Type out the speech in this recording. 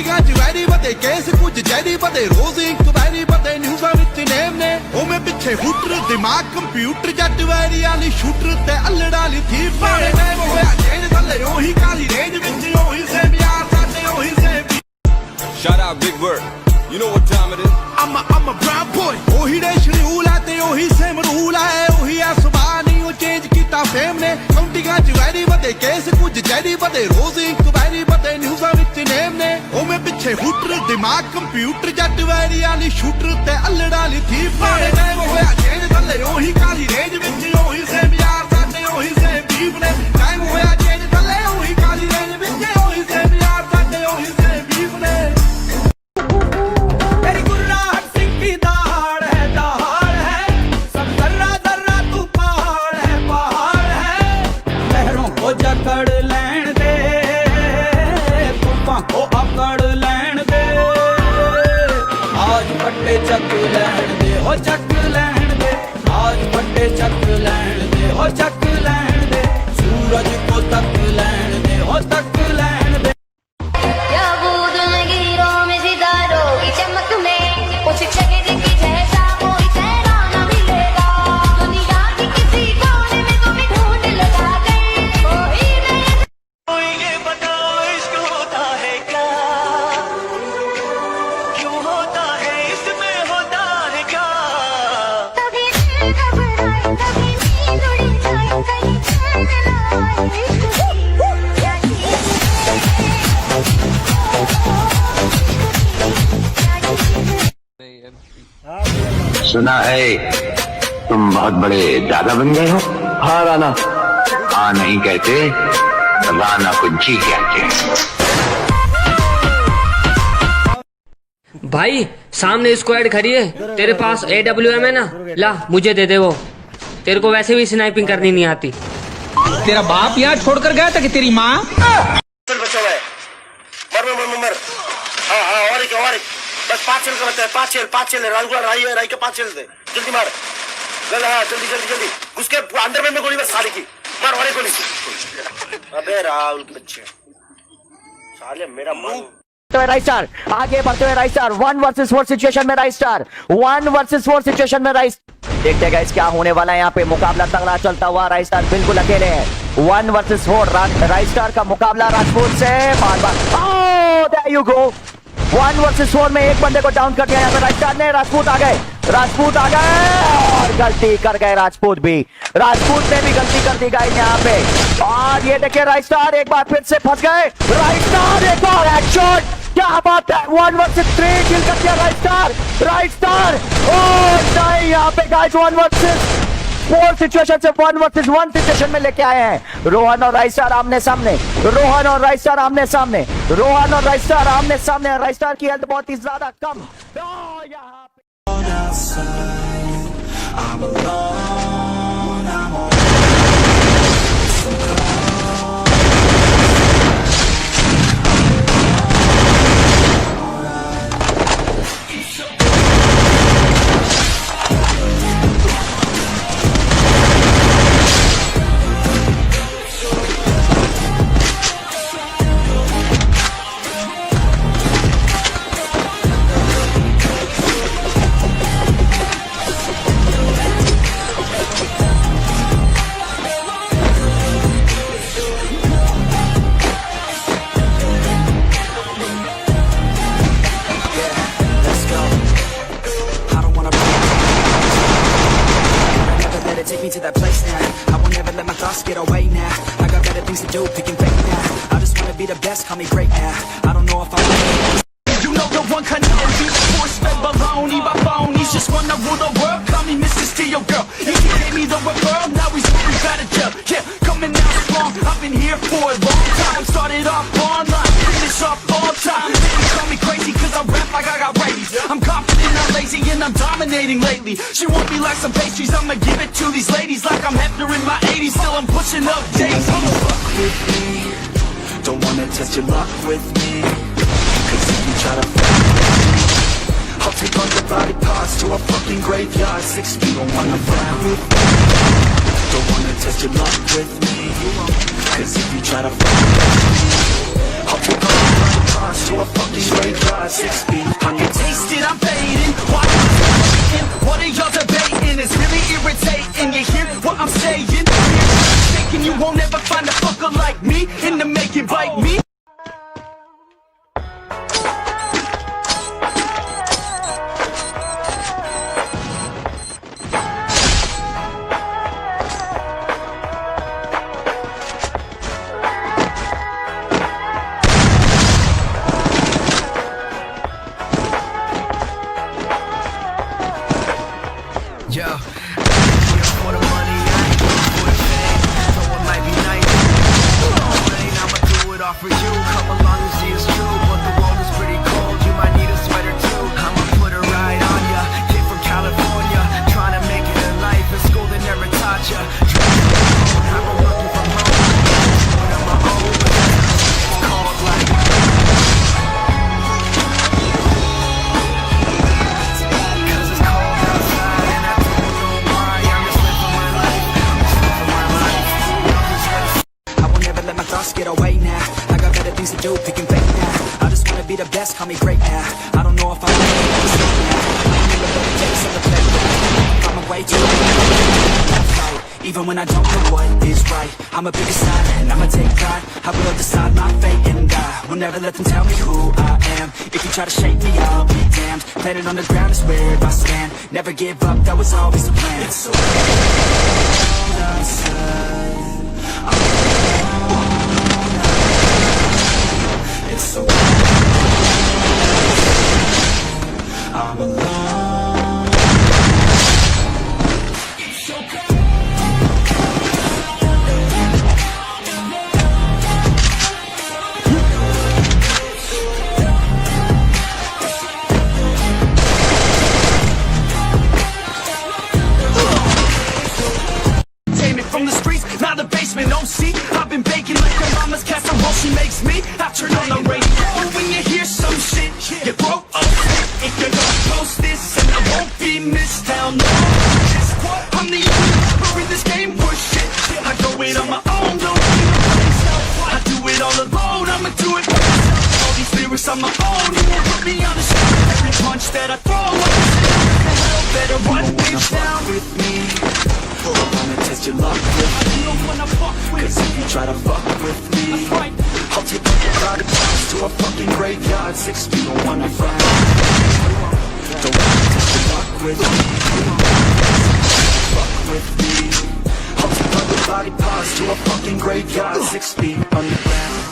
ਕੌਂਟੀਆਂ ਚ ਵੈਰੀ ਵਧੇ ਕੇਸ ਕੁਝ ਜੈਰੀ ਵਧੇ ਰੋਜ਼ ਇਨਕੁਆਇਰੀ ਵਧੇ ਨਿਊਜ਼ਾਂ ਵਿੱਚ ਨੇਮ ਨੇ ਉਵੇਂ ਪਿੱਛੇ ਹੂਟਰ ਦਿਮਾਗ ਕੰਪਿਊਟਰ ਜੱਟ ਵੈਰੀ ਵਾਲੀ ਸ਼ੂਟਰ ਤੇ ਅਲੜਾ ਵਾਲੀ ਥੀ ਪਾੜੇ ਟਾਈਮ ਹੋਇਆ ਚੇਂਜ ਥੱਲੇ ਉਹੀ ਕਾਲੀ ਰੇਂਜ ਵਿੱਚ ਉਹੀ ਸੇਮ ਯਾਰ ਸਾਡੇ ਉਹੀ same Shout out Big Bird. You know what time it is? I'm a brown boy. ਉਹੀ ਰੇਸ਼ ਰੂਲ ਹੈ ਤੇ ਉਹੀ ਸੇਮ ਰੂਲ ਹੈ ਉਹੀ ਆ ਸੁਭਾਅ ਨਹੀਂ ਉਹ ਚੇਂਜ ਕੀਤਾ ਫੇਮ ਨੇ ਕੌਂਟੀਆਂ ਚ ਵੈਰੀ ਵਧੇ ਕੇਸ ਕੁਝ ਜੈਰੀ ਵਧੇ ਰੋਜ਼ ਇਨਕੁਆਇਰੀ ਵਧੇ ਨਿਊਜ਼ਾਂ ਵਿੱਚ ਨੇਮ ਨੇ ਉਵੇਂ ਪਿੱਛੇ ਹੂਟਰ ਦਿਮਾਗ ਕੰਪਿਊਟਰ ਜੱਟ ਵੈਰੀ ਵਾਲੀ ਸ਼ੂਟਰ ਤੇ ਅਲੜਾ ਵਾਲੀ ਥੀ ਪਾੜੇ ਟਾਈਮ ਹੋਇਆ ਚੇਂਜ ਥੱਲੇ ਉਹੀ ਕਾਲੀ ਰੇਂਜ ਵਿੱਚ ਉਹੀ ਸੇਮ ਯਾਰ ਸਾਡੇ ਉਹੀ ਸੇਮ ਬੀਫ ਨੇ ਟਾਈਮ ਹੋਇਆ ਚੇਂਜ ਥੱਲੇ ਉਹੀ ਕਾਲੀ ਰੇਂਜ ਵਿੱਚ ਉਹੀ ਸੇਮ ਯਾਰ ਸਾਡੇ ਉਹੀ ਸੇਮ ਬੀਫ ਨੇ ਜਕੜ ਲੈਣ ਦੇ ਤੂਫਾਨ ਕੋ ਆਕੜ ਲੈਣ ਦੇ ਆਜ ਪੱਟੇ ਚੱਕ ਲੈਣ ਦੇ ਹੋ ਚੱਕ ਲੈਣ ਦੇ ਆਜ ਪੱਟੇ ਚੱਕ ਲੈਣ ਦੇ ਹੋ ਚੱਕ ਲੈਣ ਦੇ ਸੂਰਜ ਕੋ ਤੱਕ ਲੈਣ ਦੇ ਹੋ ਤੱਕ ਲੈਣ ਦੇ या बूंद लकीरों में सितारों की चमक में कुछ चेहरे की जैसा कोई चेहरा न मिलेगा दुनिया की किसी कोने में तुम्हें ढूंढ लगा कर कोई नहीं ये बताओ इश्क होता है क्या क्यों होता है इसमें होता है क्या कभी दिल घबराए कभी नींद उड़ जाए कहीं चैन न आए इश्क सुना है तुम बहुत बड़े दादा बन गए हो। हाँ राना। हाँ नहीं कहते, राना को जी कहते हैं। भाई सामने स्क्वाड खड़ी है, तेरे पास AWM है ना, ला मुझे दे दे वो, तेरे को वैसे भी स्नाइपिंग करनी नहीं आती। तेरा बाप यहाँ छोड़कर गया था कि तेरी माँ? बचा हुआ है मर हाँ और एक बस 5 छेल का बचा है 5 छेल राई के 5 छेल दे जल्दी मार हाँ जल्दी घुस के अंदर में गोली बस साले की मार और गोली अबे राहुल के बच्चे साले मेरा मन राइट स्टार आगे बढ़ते हुए राइट स्टार 1 वर्सेस 4 सिचुएशन में राइट स्टार 1 वर्सेस 4 सिचुएशन में राइट देखते गाइस क्या होने वाला है यहाँ पे मुकाबला तगड़ा चलता हुआ राइट स्टार बिल्कुल अकेले है 1 वर्सेस 4 राइट स्टार का मुकाबला राजपूत से बार oh there you go 1 versus 4 में एक बंदे को डाउन कर दिया यहाँ पे राइट स्टार ने राजपूत आ गए और गलती कर गए राजपूत ने भी गलती कर दी गाइस यहाँ पे और ये देखिए राइट स्टार एक बार फिर से फंस गए राइट स्टार एक और हेडशॉट क्या बात है 1 वर्सेस 3 किल कर दिया राइट स्टार ओह नहीं यहाँ पे गाइस 1 वर्सेस 4 सिचुएशन से 1 वर्सेस 1 सिचुएशन में लेके आए हैं रोहन और राइट स्टार आमने सामने राइट स्टार की हेल्थ बहुत ही ज्यादा कम यहाँ take me to that place now. I won't never let my thoughts get away now. I got better things to do, picking fake now. I just wanna be the best, call me great now. I don't know if I'm you know the one can never be the force fed baloney by phonies. Just wanna rule the world, call me Mr. Steel Girl. He gave me the referral, now he's moving out of jail. Yeah, coming out strong, I've been here for a long time. Started off online, finish off all time. They call me crazy cause I rap like I got rabies. I'm confident, I'm lazy, and I'm dominating lately. She want me like some pastries, I'ma give it to these ladies like I'm Hefner in my 80s. Still I'm pushing up daisies. Fuck with me, don't wanna test your luck with me. Cause if you try to fuck with me, I'll take all your body parts to a fucking graveyard. 6 feet, don't wanna fuck with me. Don't wanna test your luck with me. Cause if you try to fuck with me, I'll take all your body parts to a fucking graveyard 6 feet under. Taste it, I'm fading. Why am I still waiting? What are y'all debating? It's really irritating. You hear what I'm saying? Thinking you won't ever find a fucker like me in the making. Bite me. Yo, I'm here for the money, I ain't here for the fame. Though it might be nice, I'ma do it all for you. Come along and see it's true, but the world is pretty cold. You might need a sweater too. I'ma put a ride on ya. Kid from California, trying to make it in life. In school they never taught ya. I've been working from home, on my own. It's called life. Get away now. I got better things to do, picking fake now. I just wanna be the best, call me great now. I don't know if I'm mistake now. I'm in the better days of the playground. I'm way too late. Even when I don't know what is right, I'ma pick a side and I'ma take pride. I will decide my fate and I will never let them tell me who I am. If you try to shake me, I'll be damned. Planet on the ground is where I stand. Never give up, that was always the plan. It's so cold outside. It's so I'm alone. It's so Tame it from the streets, now the basement. Don't see, I've been baking like your mama's casserole. She makes me. I turn on the radio when you hear some shit. You grow up if you're gonna post this, and I won't be missed. Hell no. I'm the only rapper in this game worth shit. I go it on my own, don't need a place. I do it all alone, I'ma do it myself. All these lyrics on my own, you won't put me on the show. Every punch that I throw, hell better run bitch down with me. I wanna test your luck with me. Cause if you try to fuck with me, I'll take your body parts to a fucking graveyard 6 feet underground. Don't wanna test your luck with me. Fuck with me. I'll take your body parts to a fucking graveyard 6 feet underground.